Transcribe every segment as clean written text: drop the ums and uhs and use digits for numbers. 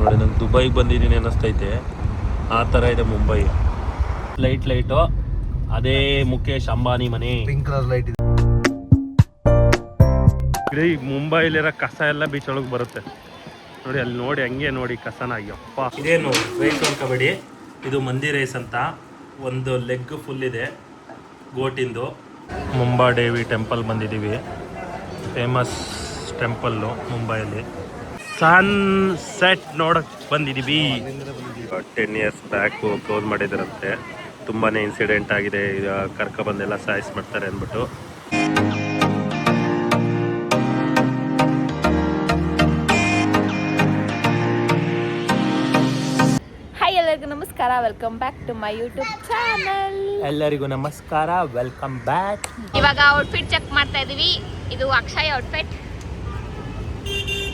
ನೋಡಿ ನಂಗೆ ದುಬೈಗೆ ಬಂದಿದ್ದೀನಿ ಅನ್ನಿಸ್ತೈತೆ, ಆ ಥರ ಇದೆ ಮುಂಬೈ. ಲೈಟು ಅದೇ ಮುಖೇಶ್ ಅಂಬಾನಿ ಮನೆ. ಪಿಂಕ್ ಕಲರ್ ಲೈಟ್ ಇದೆ. ಈ ಮುಂಬೈಲಿರೋ ಕಸ ಎಲ್ಲ ಬೀಚ್ ಒಳಗೆ ಬರುತ್ತೆ ನೋಡಿ. ಅಲ್ಲಿ ನೋಡಿ ಹಂಗೆ ನೋಡಿ ಕಸನ. ಅಯ್ಯಪ್ಪ, ಇದೇನು ರೈಸ್ ಅನ್ಕೋಬೇಡಿ, ಇದು ಮಂದಿ ರೈಸ್ ಅಂತ. ಒಂದು ಲೆಗ್ ಫುಲ್ ಇದೆ ಗೋಟಿಂದು. ಮುಂಬಾ ದೇವಿ ಟೆಂಪಲ್ ಬಂದಿದ್ದೀವಿ, ಫೇಮಸ್ ಟೆಂಪಲ್ಲು ಮುಂಬೈಯಲ್ಲಿ. ಸನ್ ಸೆಟ್ ನೋಡಕ್ಕೆ ಬಂದಿದ್ದೀವಿ. 10 years ಬ್ಯಾಕು ಕ್ಲೋಸ್ ಮಾಡಿದಾರಂತೆ. ತುಂಬಾ ಇನ್ಸಿಡೆಂಟ್ ಆಗಿದೆ, ಈಗ ಕರ್ಕೊಬಂದೆಲ್ಲ ಸಾಯಿಸ್ಬಿಡ್ತಾರೆ ಅಂದ್ಬಿಟ್ಟು. ಎಲ್ಲರಿಗೂ ನಮಸ್ಕಾರ, welcome back to my YouTube channel. ಎಲ್ಲರಿಗೂ ನಮಸ್ಕಾರ, ವೆಲ್ಕಮ್ ಬ್ಯಾಕ್. ಇವಾಗ ಔಟ್ಫಿಟ್ ಚೆಕ್ ಮಾಡ್ತಾ ಇದೀವಿ. ಇದು ಅಕ್ಷಯ್ ಔಟ್ಫಿಟ್.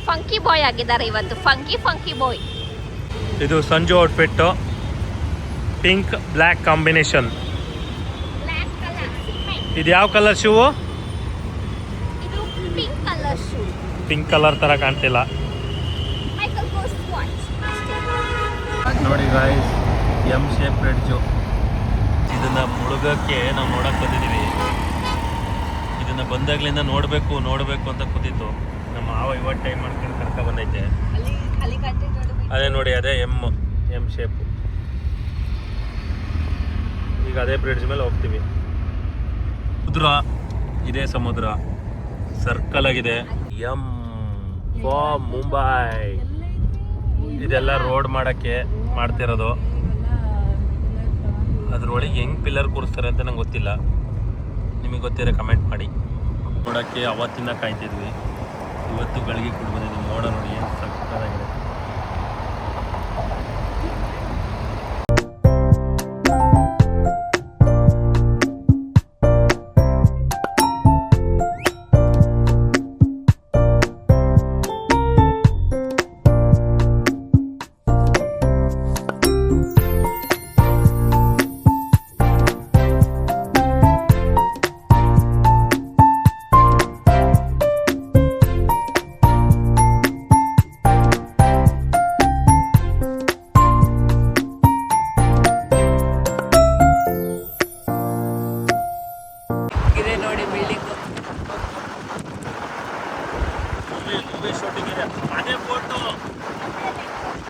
ಫಂಕಿ ಬಾಯ್ ಆಗಿದ್ದಾರೆ ಇವತ್ತು, ಫಂಕಿ ಬಾಯ್. ಇದು Sanju outfit, pink black combination. ಇದು ಯಾವ ಕಲರ್ ಶೂ? ಇದು pink colour shoe. Pink colour ತರ ಕಾಣ್ತಿಲ್ಲ ನೋಡಿ ಗಾಯ್ಸ್. ಎಮ್ ಶೇಪ್ ಬ್ರಿಡ್ಜು, ಇದನ್ನ ಮುಳುಗಕ್ಕೆ ನಾವು ನೋಡಕ್ ಬಂದಿದ್ದೀವಿ. ಇದನ್ನ ಬಂದಾಗ್ಲಿಂದ ನೋಡಬೇಕು ಅಂತ ಕೂತಿತ್ತು. ನಮ್ಮ ಮಾವ ಇವತ್ತು ಟೈಮ್ ಮಾಡ್ಕೊಂಡು ಕರ್ಕ ಬಂದೈತೆ. ಅದೇ ನೋಡಿ, ಅದೇ ಎಮ್ ಶೇಪ್. ಈಗ ಅದೇ ಬ್ರಿಡ್ಜ್ ಮೇಲೆ ಹೋಗ್ತೀವಿ. ಸಮುದ್ರ, ಇದೇ ಸಮುದ್ರ ಸರ್ಕಲ್ ಆಗಿದೆ. M for Mumbai. ಇದೆಲ್ಲ ರೋಡ್ ಮಾಡಕ್ಕೆ ಮಾಡ್ತಿರೋದು. ಅದ್ರೊಳಗೆ ಹೆಂಗ್ ಪಿಲ್ಲರ್ ಕೂರಿಸ್ತಾರೆ ಅಂತ ನಂಗೆ ಗೊತ್ತಿಲ್ಲ. ನಿಮಗೆ ಗೊತ್ತಿರೋ ಕಮೆಂಟ್ ಮಾಡಿ. ನೋಡೋಕ್ಕೆ ಅವತ್ತಿನ ಕಾಯ್ತಿದ್ವಿ, ಇವತ್ತು ಗಳಿಗೆ ಕುಡ್ಬಂದಿದ್ವಿ. ಮೋಡ ನೋಡಿ ಏನು ಸಕ್ಕತ್ತಾಗಿದೆ.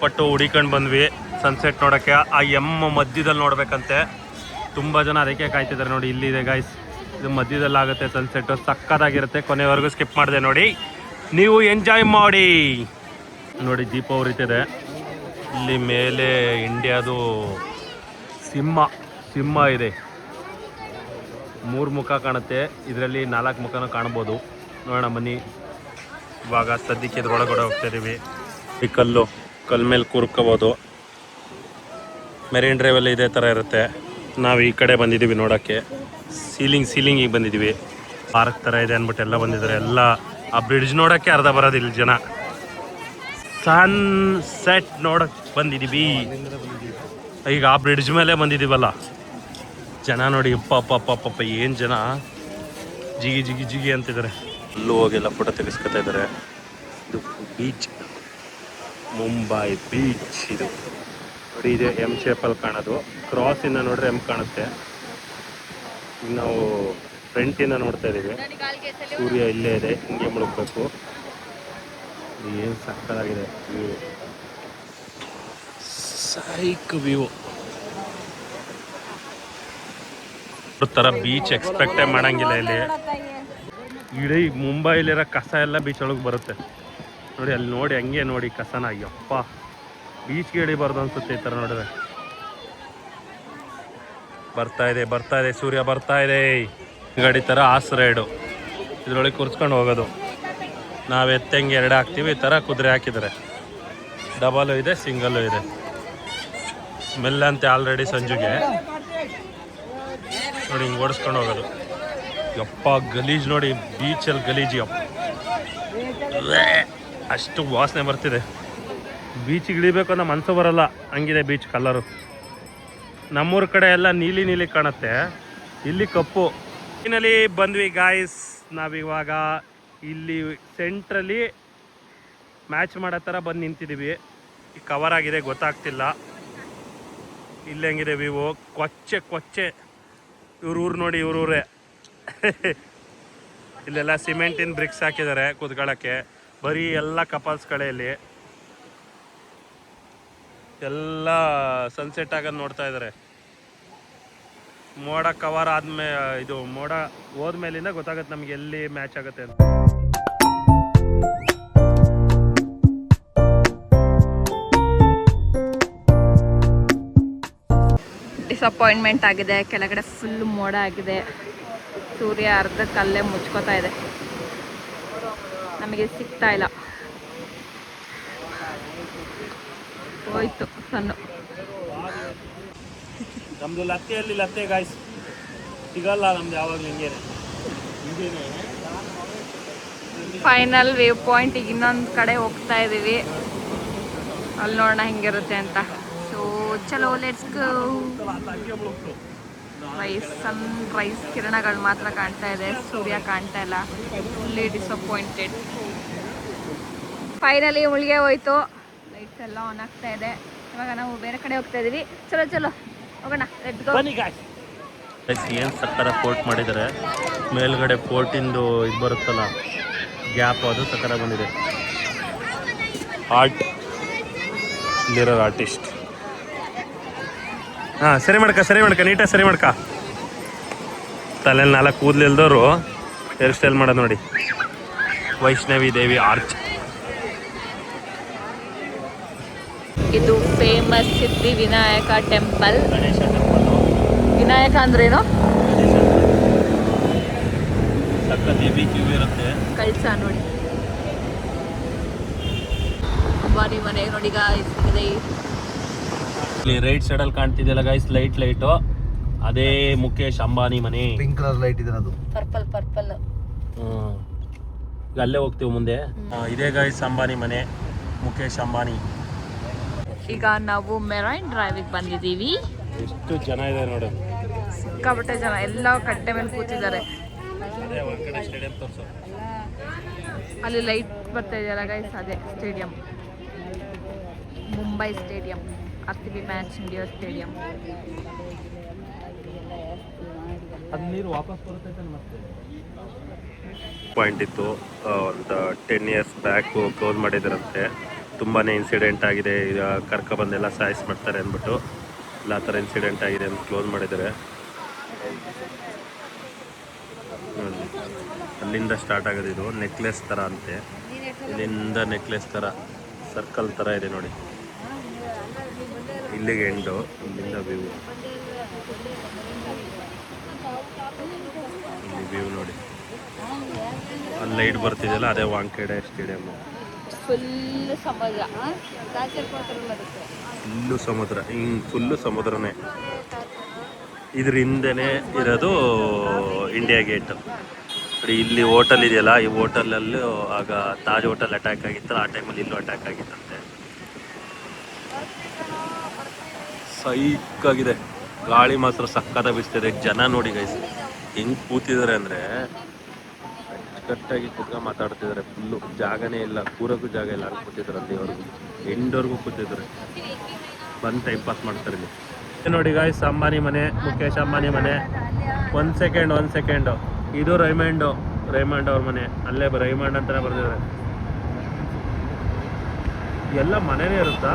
ಪಟ್ಟು ಹುಡಿಕೊಂಡು ಬಂದ್ವಿ ಸನ್ಸೆಟ್ ನೋಡೋಕ್ಕೆ. ಆ ಮಧ್ಯದಲ್ಲಿ ನೋಡ್ಬೇಕಂತೆ. ತುಂಬ ಜನ ಅದಕ್ಕೆ ಕಾಯ್ತಿದ್ದಾರೆ ನೋಡಿ. ಇಲ್ಲಿದೆ ಗಾಯ್ಸ್, ಇದು ಮಧ್ಯದಲ್ಲಿ ಆಗುತ್ತೆ ಸನ್ಸೆಟ್. ಸಕ್ಕತ್ತಾಗಿರುತ್ತೆ. ಕೊನೆವರೆಗೂ ಸ್ಕಿಪ್ ಮಾಡಿದೆ ನೋಡಿ, ನೀವು ಎಂಜಾಯ್ ಮಾಡಿ ನೋಡಿ. ದೀಪ ಉರಿತಿದೆ ಇಲ್ಲಿ ಮೇಲೆ. ಇಂಡಿಯಾದು ಸಿಂಹ ಇದೆ. 3 ಮುಖ ಕಾಣುತ್ತೆ, ಇದರಲ್ಲಿ 4 ಮುಖನೂ ಕಾಣ್ಬೋದು. ನೋಡೋಣ ಬನ್ನಿ. ಇವಾಗ ಸದ್ಯಕ್ಕೆ ಇದ್ರೊಳಗಡೆ ಹೋಗ್ತಾ ಇದೀವಿ. ಈ ಕಲ್ಲು ಮೇಲೆ ಕೂರ್ಕೋಬೋದು. ಮೆರೀನ್ ಡ್ರೈವಲ್ಲಿ ಇದೇ ಥರ ಇರುತ್ತೆ. ನಾವು ಈ ಕಡೆ ಬಂದಿದ್ದೀವಿ ನೋಡೋಕ್ಕೆ. ಸೀಲಿಂಗಿಗೆ ಬಂದಿದ್ದೀವಿ. ಪಾರ್ಕ್ ಥರ ಇದೆ ಅಂದ್ಬಿಟ್ಟು ಎಲ್ಲ ಬಂದಿದ್ದಾರೆ. ಎಲ್ಲ ಆ ಬ್ರಿಡ್ಜ್ ನೋಡೋಕ್ಕೆ ಅರ್ಧ ಬರೋದಿಲ್ಲ ಜನ. ಸನ್ ಸೆಟ್ ನೋಡೋಕ್ಕೆ ಬಂದಿದ್ದೀವಿ. ಈಗ ಆ ಬ್ರಿಡ್ಜ್ ಮೇಲೆ ಬಂದಿದ್ದೀವಲ್ಲ, ಜನ ನೋಡಿ. ಅಪ್ಪ ಏನು ಜನ, ಜಿಗಿ ಅಂತಿದ್ದಾರೆ. ಅಲ್ಲೂ ಹೋಗೆಲ್ಲ ಫೋಟೋ ತೆಗೆಸ್ಕೊತಾ ಇದ್ದಾರೆ. ಇದು ಬೀಚ್, ಮುಂಬೈ ಬೀಚ್. ಇದು ನೋಡಿ, ಇದೆ ಎಮ್ ಶೇಪಲ್ಲಿ ಕಾಣೋದು. ಕ್ರಾಸಿಂದ ನೋಡ್ರೆ ಎಮ್ ಕಾಣುತ್ತೆ. ಈಗ ನಾವು ಫ್ರಂಟಿಂದ ನೋಡ್ತಾ ಇದ್ದೀವಿ. ಸೂರ್ಯ ಇಲ್ಲೇ ಇದೆ, ಹಿಂಗೆ ಮುಳುಗಬೇಕು. ಏನು ಸಕ್ಕತ್ತಾಗಿದೆ ವ್ಯೂ, ಸೈಕ್ ವ್ಯೂ. ಥರ ಬೀಚ್ ಎಕ್ಸ್ಪೆಕ್ಟೇ ಮಾಡಂಗಿಲ್ಲ ಇಲ್ಲಿ. ಇಡೀ ಮುಂಬೈಲಿರೋ ಕಸ ಎಲ್ಲ ಬೀಚ್ ಒಳಗೆ ಬರುತ್ತೆ ನೋಡಿ. ಅಲ್ಲಿ ನೋಡಿ ಹಂಗೆ ನೋಡಿ ಕಸನ. ಅಯ್ಯಪ್ಪ, ಬೀಚ್ಗೆ ಇಳಿಬಾರ್ದು ಅನ್ಸುತ್ತೆ ಈ ಥರ ನೋಡಿದ್ರೆ. ಬರ್ತಾ ಇದೆ ಸೂರ್ಯ ಬರ್ತಾ ಇದೆ. ಗಾಡಿ ಥರ ಆಸ್ ರೈಡು, ಇದ್ರೊಳಗೆ ಕೂರ್ಸ್ಕೊಂಡು ಹೋಗೋದು. ನಾವು ಎತ್ತಂಗೆ 2 ಹಾಕ್ತೀವಿ, ಈ ಥರ ಕುದುರೆ ಹಾಕಿದ್ದಾರೆ. ಡಬಲು ಇದೆ, ಸಿಂಗಲ್ಲು ಇದೆ. ಸ್ಮೆಲ್ ಅಂತೆ ಆಲ್ರೆಡಿ ಸಂಜುಗೆ ನೋಡಿ. ಹಿಂಗೆ ಓಡಿಸ್ಕೊಂಡು ಹೋಗೋದು. ಯಪ್ಪ ಗಲೀಜ್ ನೋಡಿ, ಬೀಚಲ್ಲಿ ಗಲೀಜು. ಯಪ್ಪ ಅಷ್ಟು ವಾಸನೆ ಬರ್ತಿದೆ. ಬೀಚಿಗೆ ಇಳಿಬೇಕು ಅನ್ನೋ ಮನಸ್ಸು ಬರಲ್ಲ, ಹಂಗಿದೆ ಬೀಚ್ ಕಲರು. ನಮ್ಮೂರ ಕಡೆ ಎಲ್ಲ ನೀಲಿ ಕಾಣುತ್ತೆ, ಇಲ್ಲಿ ಕಪ್ಪು. ಇನ್ನಲ್ಲಿ ಬಂದ್ವಿ ಗಾಯ್ಸ್. ನಾವಿವಾಗ ಇಲ್ಲಿ ಸೆಂಟ್ರಲ್ಲಿ ಮ್ಯಾಚ್ ಮಾಡೋ ಥರ ಬಂದು ನಿಂತಿದ್ದೀವಿ. ಕವರ್ ಆಗಿದೆ ಗೊತ್ತಾಗ್ತಿಲ್ಲ. ಇಲ್ಲಿ ಹೆಂಗಿದೆ ವ್ಯೂ, ಕೊಚ್ಚೆ ಕೊಚ್ಚೆ. ಊರು ನೋಡಿ ಊರೇ. ಇಲ್ಲೆಲ್ಲ ಸಿಮೆಂಟಿನ ಬ್ರಿಕ್ಸ್ ಹಾಕಿದ್ದಾರೆ ಕೂತ್ಕೊಳ್ಳೋಕ್ಕೆ. ಬರೀ ಎಲ್ಲ ಕಪಲ್ಸ್ಗಳೇ ಇಲ್ಲಿ. ಎಲ್ಲ ಸನ್ಸೆಟ್ ಆಗೋದು ನೋಡ್ತಾ ಇದ್ದಾರೆ. ಮೋಡ ಕವರ್ ಆದ್ಮೇಲೆ, ಇದು ಮೋಡ ಹೋದ್ಮೇಲಿಂದ ಗೊತ್ತಾಗುತ್ತೆ ನಮ್ಗೆ ಎಲ್ಲಿ ಮ್ಯಾಚ್ ಆಗುತ್ತೆ ಅಂತ. ಡಿಸಪಾಯಿಂಟ್ಮೆಂಟ್ ಆಗಿದೆ. ಕೆಳಗಡೆ ಫುಲ್ ಮೋಡ ಆಗಿದೆ. ಸೂರ್ಯ ಅರ್ಧಕ್ಕಲ್ಲೇ ಮುಚ್ಕೋತಾ ಇದೆ, ನಮಗೆ ಸಿಗ್ತಾ ಇಲ್ಲ. ಹೋಯ್ತು ಸಣ್ಣ. ನಮ್ದು ಲತ್ತೆಯಲ್ಲಿ ಲತ್ತೆ ಗಾಯ್ಸ್ ಸಿಗಲ್ಲ ನಮ್ದು ಯಾವಾಗಲೂ ಹಿಂಗೇನೆ. ಫೈನಲ್ ವ್ಯೂ ಪಾಯಿಂಟ್ ಈಗ ಇನ್ನೊಂದು ಕಡೆ ಹೋಗ್ತಾ ಇದ್ದೀವಿ. ಅಲ್ಲಿ ನೋಡೋಣ ಹೆಂಗಿರುತ್ತೆ ಅಂತ. ಸೊ ಚಲೋ ಲೆಟ್ಸ್ ಗೋ. ಸನ್ ರೈಸ್ ಕಿರಣಗಳು ಮಾತ್ರ ಕಾಣ್ತಾ ಇದೆ, ಸೂರ್ಯ ಕಾಣ್ತಾ ಇಲ್ಲ. Fully disappointed. ಫೈನಲಿ ಮುಳುಗೆ ಹೋಯ್ತು. ಲೈಟ್ಸ್ ಎಲ್ಲ ಆನ್ ಆಗ್ತಾ ಇದೆ. ಇವಾಗ ನಾವು ಬೇರೆ ಕಡೆ ಹೋಗ್ತಾ ಇದೀವಿ. ಚಲೋ ಚಲೋ ಹೋಗೋಣ, ಲೆಟ್ಸ್ ಗೋ. ಏನು ಸಕ್ಕರ ಪೋರ್ಟ್ ಮಾಡಿದ್ದಾರೆ. ಮೇಲ್ಗಡೆ ಪೋರ್ಟಿಂದು ಇದು ಬರುತ್ತಲ್ಲ ಗ್ಯಾಪ್, ಅದು ಸಕ್ಕರ ಬಂದಿದೆ. ಆರ್ಟ್ ಇಲ್ಲಿರೋ ಆರ್ಟಿಸ್ಟ್. ಹಾಂ ಸರಿ ಮಾಡ್ಕ ನೀಟಾಗಿ ಸರಿ ಮಾಡ್ಕ. ತಲೆಯಲ್ಲಿ 4 ಕೂದಲಿಲ್ದವರು ಹೇರ್ ಸ್ಟೈಲ್ ಮಾಡೋದು ನೋಡಿ. ವೈಷ್ಣವಿ ದೇವಿ ಆರ್ಚ್. ಇದು ಫೇಮಸ್ ಸಿದ್ಧಿ ವಿನಾಯಕ ಟೆಂಪಲ್. ವಿನಾಯಕ ಅಂದ್ರೇನು? ಇರುತ್ತೆ ಕಳ್ಸ ನೋಡಿ. ಅಂಬಾನಿ ಮನೆ ನೋಡಿ ಗಾಯ್ಸ್. ಇಲ್ಲಿ ರೈಟ್ ಸೈಡಲ್ಲಿ ಕಾಣ್ತಿದೆಯಲ್ಲ ಗಾಯ್ಸ್, ಲೈಟು ಅದೇ ಮುಖೇಶ್ ಅಂಬಾನಿ ಮನೆ. ಪಿಂಕ್ ಕಲರ್ ಲೈಟ್ ಇದೆ ಅದು. ಪರ್ಪಲ್. ಈಗ ಅಲ್ಲೇ ಹೋಗ್ತೀವಿ ಮುಂದೆ. ಇದೇ ಗಾಯ್ಸ್ ಅಂಬಾನಿ ಮನೆ, ಮುಖೇಶ್ ಅಂಬಾನಿ. ಈಗ ನಾವು ಮೆರೈನ್ ಡ್ರೈವಿಗೆ ಬಂದಿದ್ದೀವಿ. ಎಷ್ಟು ಜನ ಇದೆ ನೋಡಿ, ಸಿಕ್ಕಾಪಟ್ಟೆ ಜನ. ಎಲ್ಲ ಕಟ್ಟೆ ಮೇಲೆ ಕೂತಿದ್ದಾರೆ. ಅದೇ ಒಂದ್ ಕಡೆ ಸ್ಟೇಡಿಯಂ ತೋರಿಸು. ಅಲ್ಲಿ ಲೈಟ್ ಬರ್ತಾ ಇದೆಯಲ್ಲ ಗೈಸ್, ಅದೇ stadium. Mumbai stadium, RCB match India stadium. ನೀರು ವಾಪಸ್ ಬರುತ್ತೆ ಮತ್ತೆ. ಪಾಯಿಂಟ್ ಇತ್ತು, ಒಂದು 10 years ಬ್ಯಾಕ್ ಕ್ಲೋಸ್ ಮಾಡಿದಾರಂತೆ. ತುಂಬಾ ಇನ್ಸಿಡೆಂಟ್ ಆಗಿದೆ, ಈಗ ಕರ್ಕೊಬಂದೆಲ್ಲ ಸಾಯಿಸ್ ಮಾಡ್ತಾರೆ ಅಂದ್ಬಿಟ್ಟು ಎಲ್ಲ ಥರ ಇನ್ಸಿಡೆಂಟ್ ಆಗಿದೆ ಅಂತ ಕ್ಲೋಸ್ ಮಾಡಿದ್ದಾರೆ. ಅಲ್ಲಿಂದ ಸ್ಟಾರ್ಟ್ ಆಗೋದು. ಇದು ನೆಕ್ಲೆಸ್ ಥರ ಅಂತೆ. ಇಲ್ಲಿಂದ ನೆಕ್ಲೆಸ್ ಥರ ಸರ್ಕಲ್ ಥರ ಇದೆ ನೋಡಿ. ಇಲ್ಲಿಗೆ ಎಂಡು, ಇಲ್ಲಿಂದ ವ್ಯೂ. ಇಲ್ಲಿ ವ್ಯೂ ನೋಡಿ. ಅಲ್ಲಿ ಲೈಟ್ ಬರ್ತಿದೆಯಲ್ಲ, ಅದೇ ವಾಂಖೇಡೆ ಸ್ಟೇಡಿಯಂ. ಫುಲ್ ಸಮುದ್ರ. ಫುಲ್ಲು ಸಮುದ್ರ, ಹಿಂಗೆ ಫುಲ್ಲು ಸಮುದ್ರನೇ. ಇದ್ರ ಹಿಂದೆನೇ ಇರೋದು ಇಂಡಿಯಾ ಗೇಟ್. ಇಲ್ಲಿ ಹೋಟೆಲ್ ಇದೆಯಲ್ಲ, ಈ ಹೋಟೆಲಲ್ಲೂ ಆಗ ತಾಜ್ ಹೋಟೆಲ್ ಅಟ್ಯಾಕ್ ಆಗಿತ್ತಲ್ಲ, ಆ ಟೈಮಲ್ಲಿ ಇಲ್ಲೂ ಅಟ್ಯಾಕ್ ಆಗಿತ್ತಂತೆ. ಸೈಕಾಗಿದೆ, ಗಾಳಿ ಮಾತ್ರ ಸಕ್ಕತ್ತ ಬೀಸ್ತಿದೆ. ಜನ ನೋಡಿ ಗೈಸ್ ಹೆಂಗೆ ಕೂತಿದ್ದಾರೆ ಅಂದರೆ ಅಚ್ಚುಕಟ್ಟಾಗಿ ಕುತ್ಕೊಂಡು ಮಾತಾಡ್ತಿದ್ದಾರೆ. ಫುಲ್ಲು ಜಾಗನೇ ಇಲ್ಲ, ಕೂರೋಕ್ಕೂ ಜಾಗ ಇಲ್ಲ, ಅಲ್ಲಿ ಕೂತಿದ್ದಾರೆ. ಅಲ್ಲಿವರೆಗೂ ಎಂಡವರೆಗೂ ಕೂತಿದ್ದಾರೆ. ಬಂದು ಟೈಮ್ ಪಾಸ್ ಮಾಡ್ತಾರೆ ಇಲ್ಲಿ. ನೋಡಿ ಗಾಯ್ಸ್, ಅಂಬಾನಿ ಮನೆ, ಮುಖೇಶ್ ಅಂಬಾನಿ ಮನೆ. ಒಂದು ಸೆಕೆಂಡು. ಇದು ರೈಮಂಡ್ ಅವ್ರ ಮನೆ. ಅಲ್ಲೇ ರೈಮಂಡ್ ಅಂತಾನೆ ಬರ್ತಿದ್ದಾರೆ. ಎಲ್ಲ ಮನೆನೇ ಇರುತ್ತಾ?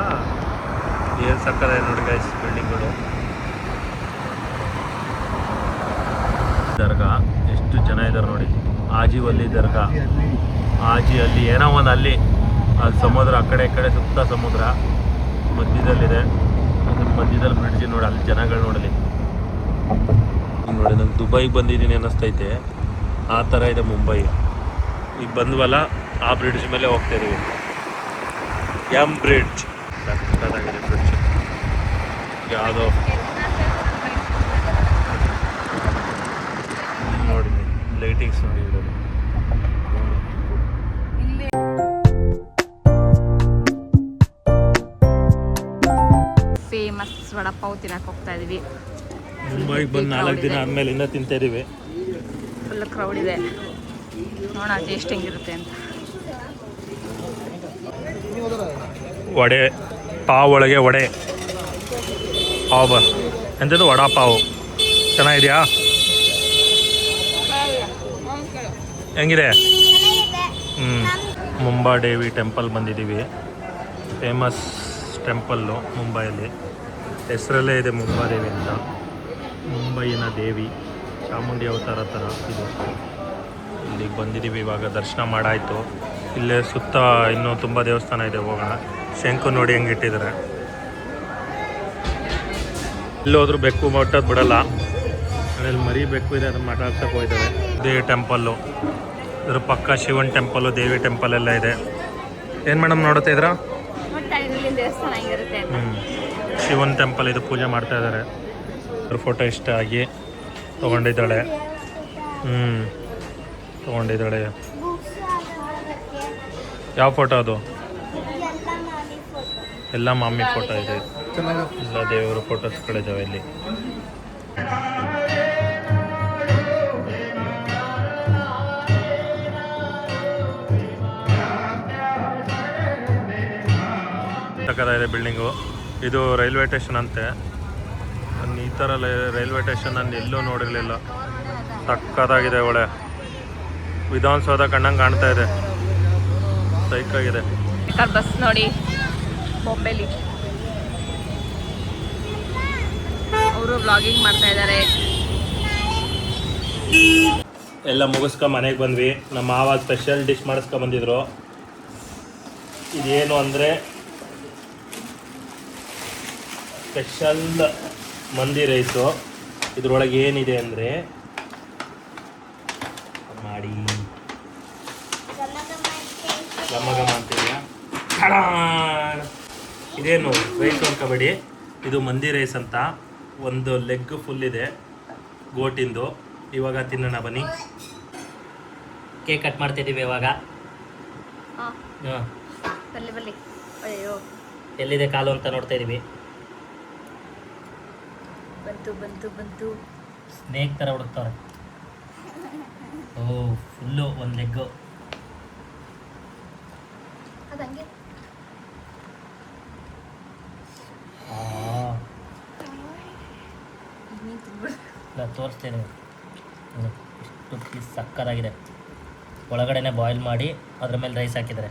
ಏನು ಸಕ್ಕದ ನೋಡಿ ಗೈಸ್ ಬಿಲ್ಡಿಂಗ್ಗಳು. ದರ್ಗಾ ಎಷ್ಟು ಜನ ಇದ್ದಾರೆ ನೋಡಿ. ಆಜಿ ಅಲ್ಲಿ ದರ್ಗಾ, ಆಜಿ ಅಲ್ಲಿ ಏನೋ ಒಂದು, ಅಲ್ಲಿ ಅಲ್ಲಿ ಸಮುದ್ರ, ಆ ಕಡೆ ಈ ಕಡೆ ಸುತ್ತ ಸಮುದ್ರ ಮಧ್ಯದಲ್ಲಿದೆ. ಮಧ್ಯದಲ್ಲಿ ಬ್ರಿಡ್ಜ್ ನೋಡಿ, ಅಲ್ಲಿ ಜನಗಳು ನೋಡಲಿ ನೋಡಿ. ನಾನು ದುಬೈಗೆ ಬಂದಿದ್ದೀನಿ ಅನ್ನಿಸ್ತೈತೆ, ಆ ಥರ ಇದೆ ಮುಂಬೈ. ಈಗ ಬಂದ್ವಲ್ಲ, ಆ ಬ್ರಿಡ್ಜ್ ಮೇಲೆ ಹೋಗ್ತಾ ಇದೀವಿ. ಎಂ ಬ್ರಿಡ್ಜ್ ಸಕ್ಕತ್ತಾಗಿದೆ ಬ್ರಿಡ್ಜ್. ಯಾವುದೋ ನೋಡಿ ಲೈಟಿಂಗ್ಸ್ ನೋಡಿ ಇರೋದು. ಫೇಮಸ್ ವಡಪಾವ್ ತಿನ್ನಕ್ಕೆ ಹೋಗ್ತಾ ಇದೀವಿ. ಮುಂಬೈಗೆ ಬಂದು 4 ದಿನ ಆದಮೇಲೆ ಇನ್ನೂ ತಿಂತಾ ಇದೀವಿ. ಫುಲ್ ಕ್ರೌಡ್ ಇದೆ. ನೋಡೋಣ ಟೇಸ್ಟ್ ಹೆಂಗಿರುತ್ತೆ ಅಂತ. ವಡೆ ಪಾವ್ ಒಳಗೆ ವಡೆ. ಪಾವ್ ಎಂಥದ್ದು ವಡಾ ಪಾವು ಚೆನ್ನಾಗಿದೆಯಾ? ಹೆಂಗಿದೆ? ಮುಂಬಾದೇವಿ ಟೆಂಪಲ್ ಬಂದಿದ್ದೀವಿ. ಫೇಮಸ್ ಟೆಂಪಲ್ಲು ಮುಂಬೈಯಲ್ಲಿ. ಹೆಸರಲ್ಲೇ ಇದೆ ಮುಂಬಾದೇವಿ ಅಂತ. ಮುಂಬೈನ ದೇವಿ ಚಾಮುಂಡಿ ಅವತಾರ ಥರ ಇದು. ಇಲ್ಲಿಗೆ ಬಂದಿದ್ದೀವಿ, ಇವಾಗ ದರ್ಶನ ಮಾಡಾಯಿತು. ಇಲ್ಲೇ ಸುತ್ತ ಇನ್ನೂ ತುಂಬ ದೇವಸ್ಥಾನ ಇದೆ, ಹೋಗೋಣ. ಶಂಕು ನೋಡಿ ಹೆಂಗೆ ಇಟ್ಟಿದ್ದಾರೆ. ಇಲ್ಲೋದ್ರೂ ಬೆಕ್ಕು ಮಟ್ಟದ್ದು ಬಿಡಲ್ಲ. ಅಲ್ಲಿ ಮರಿ ಬೆಕ್ಕು ಇದೆ, ಅದನ್ನು ಮಾತಾಡ್ಸಕ್ಕೆ ಹೋಗ್ತದೆ. ಇದೇ ಟೆಂಪಲ್ಲು, ಇದ್ರ ಪಕ್ಕ ಶಿವನ್ ಟೆಂಪಲ್ಲು, ದೇವಿ ಟೆಂಪಲ್ ಎಲ್ಲ ಇದೆ. ಏನು ಮೇಡಮ್ ನೋಡುತ್ತಾ ಇದ್ರ? ದೇವಸ್ಥಾನ ಆಗಿರುತ್ತೆ. ಶಿವನ್ ಟೆಂಪಲ್ ಇದು, ಪೂಜೆ ಮಾಡ್ತಾ ಇದ್ದಾರೆ. ಅದ್ರ ಫೋಟೋ ಇಷ್ಟ ಆಗಿ ತೊಗೊಂಡಿದ್ದಾಳೆ. ತೊಗೊಂಡಿದ್ದಾಳೆ. ಯಾವ ಫೋಟೋ ಅದು? ಎಲ್ಲ ಮಾಮಿ ಫೋಟೋ ಇದೆ. ಎಲ್ಲ ದೇವರ ಫೋಟೋಸ್ಗಳಿದ್ದಾವೆ ಇಲ್ಲಿ. ಸಕ್ಕತ್ತಾಗಿದೆ ಬಿಲ್ಡಿಂಗು. ಇದು ರೈಲ್ವೆ ಸ್ಟೇಷನ್ ಅಂತೆ. ನಾನು ಈ ಥರ ರೈಲ್ವೆ ಸ್ಟೇಷನ್ ನಾನು ಎಲ್ಲೂ ನೋಡಿರಲಿಲ್ಲ. ಸಕ್ಕತ್ತಾಗಿದೆ, ಒಳ್ಳೆ ವಿಧಾನಸೌಧ ಕಣ್ಣಂಗೆ ಕಾಣ್ತಾ ಇದೆ. ಸೈಕಾಗಿದೆ. ಬಸ್ ನೋಡಿ ಬೊಂಬೆಲಿ ಅವರು ವ್ಲಾಗಿಂಗ್ ಮಾಡ್ತಾ ಇದ್ದಾರೆ. ಎಲ್ಲ ಮುಗಿಸ್ಕೊ ಮನೆಗೆ ಬಂದ್ವಿ. ನಮ್ಮ ಮಾವ ಸ್ಪೆಷಲ್ ಡಿಶ್ ಮಾಡಿಸ್ಕೊ ಬಂದಿದ್ರು. ಇದೇನು ಅಂದರೆ ಸ್ಪೆಷಲ್ ಮಂದಿ ರೈಸು. ಇದ್ರೊಳಗೆ ಏನಿದೆ ಅಂದರೆ ಮಾಡಿ ಘಮ ಘಮ ಅಂತಿದೆಯಾ? ಇದೇನು ರೈಸ್ ಅನ್ಕೋಬೇಡಿ, ಇದು ಮಂದಿ ರೈಸ್ ಅಂತ. ಒಂದು ಲೆಗ್ ಫುಲ್ ಇದೆ ಗೋಟಿಂದು. ಇವಾಗ ತಿನ್ನೋಣ ಬನ್ನಿ. ಕೇಕ್ ಕಟ್ ಮಾಡ್ತಿದ್ದೀವಿ ಇವಾಗ. ಬಲ್ಲಿ ಅಯ್ಯೋ ಎಲ್ಲಿದೆ ಕಾಲು ಅಂತ ನೋಡ್ತಾ ಇದ್ದೀವಿ. ಬಂತು ಸ್ನೇಕ್ ಥರ ಹುಡುಕ್ತವ್ರೆ. ಓ ಫುಲ್ಲು ಒಂದು ಲೆಗ್ಗು. ಅದಂಗೆ ತೋರಿಸ್ತೇನೆ. ಎಷ್ಟು ಪೀಸ್ ಸಕ್ಕತ್ತಾಗಿದೆ. ಒಳಗಡೆನೆ ಬಾಯ್ಲ್ ಮಾಡಿ ಅದ್ರ ಮೇಲೆ ರೈಸ್ ಹಾಕಿದ್ದಾರೆ.